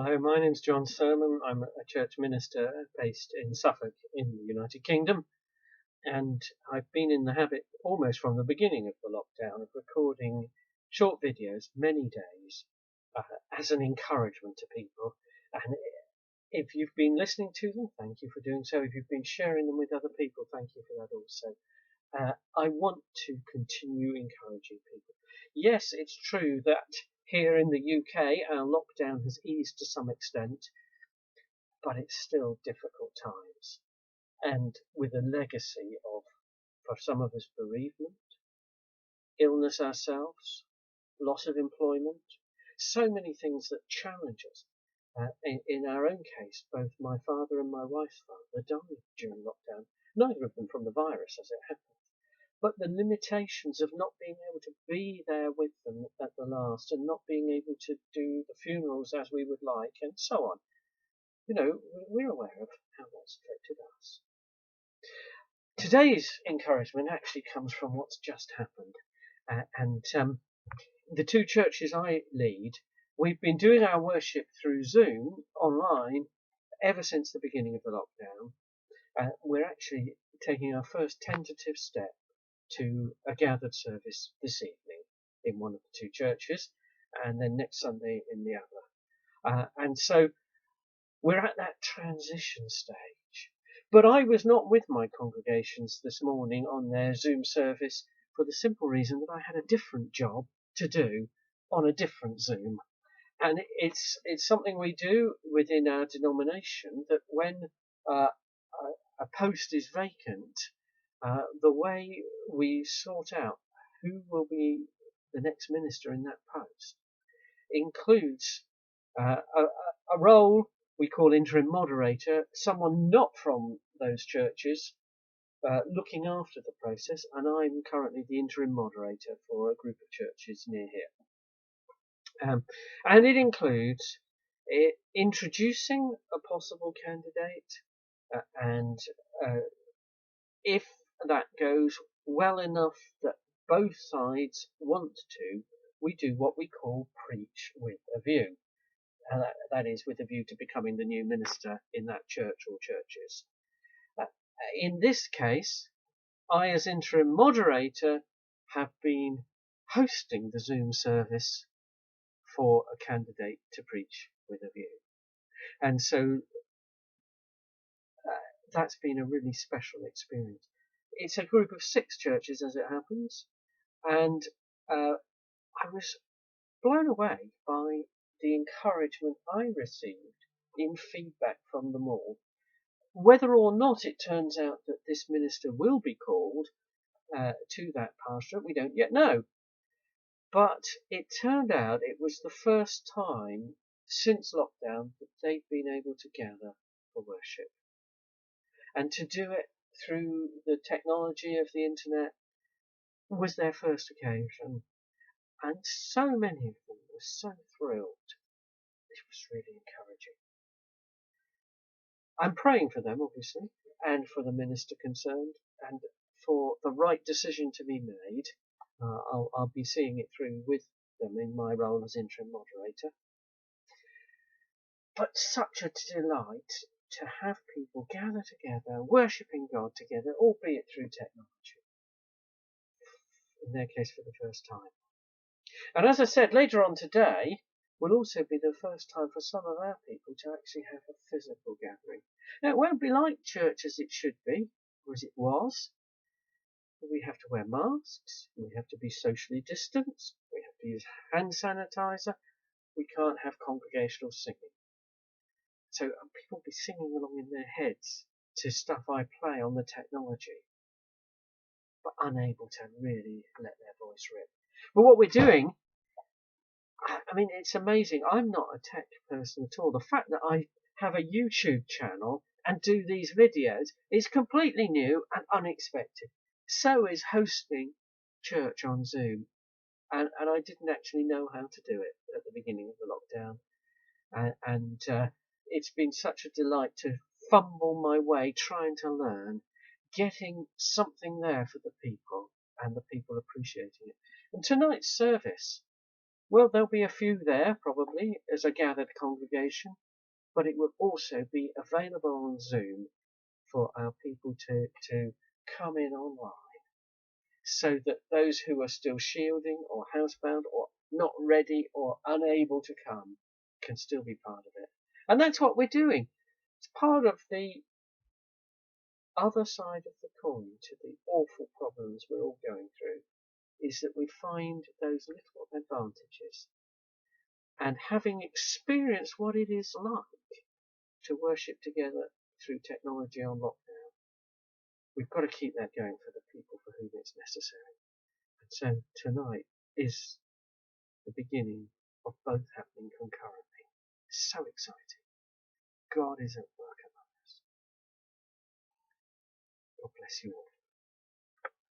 Hi, my name's Jon Sermon. I'm a church minister based in Suffolk in the United Kingdom, and I've been in the habit almost from the beginning of the lockdown of recording short videos, many days, as an encouragement to people. And if you've been listening to them, thank you for doing so. If you've been sharing them with other people, thank you for that also. I want to continue encouraging people. Yes, it's true that here in the UK our lockdown has eased to some extent, but it's still difficult times. And with a legacy of, for some of us, bereavement, illness ourselves, loss of employment, so many things that challenge us. In our own case, both my father and my wife's father died during lockdown, neither of them from the virus as it happened. But the limitations of not being able to be there with them at the last and not being able to do the funerals as we would like and so on. We're aware of how that's affected us. Today's encouragement actually comes from what's just happened. And the two churches I lead, we've been doing our worship through Zoom online ever since the beginning of the lockdown. We're actually taking our first tentative step to a gathered service this evening in one of the two churches, and then next Sunday in the other. And so we're at that transition stage. But I was not with my congregations this morning on their Zoom service for the simple reason that I had a different job to do on a different Zoom. And it's something we do within our denomination, that when a post is vacant, the way we sort out who will be the next minister in that post includes a role we call interim moderator, someone not from those churches looking after the process, and I'm currently the interim moderator for a group of churches near here. And it includes introducing a possible candidate, and if that goes well enough that both sides want to, we do what we call preach with a view. That is, with a view to becoming the new minister in that church or churches. In this case, I, as interim moderator, have been hosting the Zoom service for a candidate to preach with a view. And so that's been a really special experience. It's a group of 6 churches, as it happens, and I was blown away by the encouragement I received in feedback from them all. Whether or not it turns out that this minister will be called to that pastorate, we don't yet know. But it turned out it was the first time since lockdown that they've been able to gather for worship. And to do it through the technology of the internet was their first occasion. And so many of them were so thrilled. It was really encouraging. I'm praying for them, obviously, and for the minister concerned, and for the right decision to be made. I'll be seeing it through with them in my role as interim moderator. But such a delight to have people gather together, worshipping God together, albeit through technology. In their case, for the first time. And as I said, later on today will also be the first time for some of our people to actually have a physical gathering. Now, it won't be like church as it should be, or as it was. We have to wear masks, we have to be socially distanced, we have to use hand sanitizer, we can't have congregational singing. So people will be singing along in their heads to stuff I play on the technology, but unable to really let their voice rip. But what we're doing, I mean, it's amazing. I'm not a tech person at all. The fact that I have a YouTube channel and do these videos is completely new and unexpected. So is hosting church on Zoom. And I didn't actually know how to do it at the beginning of the lockdown. And it's been such a delight to fumble my way, trying to learn, getting something there for the people, and the people appreciating it. And tonight's service Well, there'll be a few there probably as a gathered congregation, but it will also be available on Zoom for our people to come in online, so that those who are still shielding or housebound or not ready or unable to come can still be part of it. And that's what we're doing. It's part of the other side of the coin to the awful problems we're all going through, is that we find those little advantages. And having experienced what it is like to worship together through technology on lockdown, we've got to keep that going for the people for whom it's necessary. And so tonight is the beginning of both happening concurrently. So exciting. God is at work among us. God bless you all.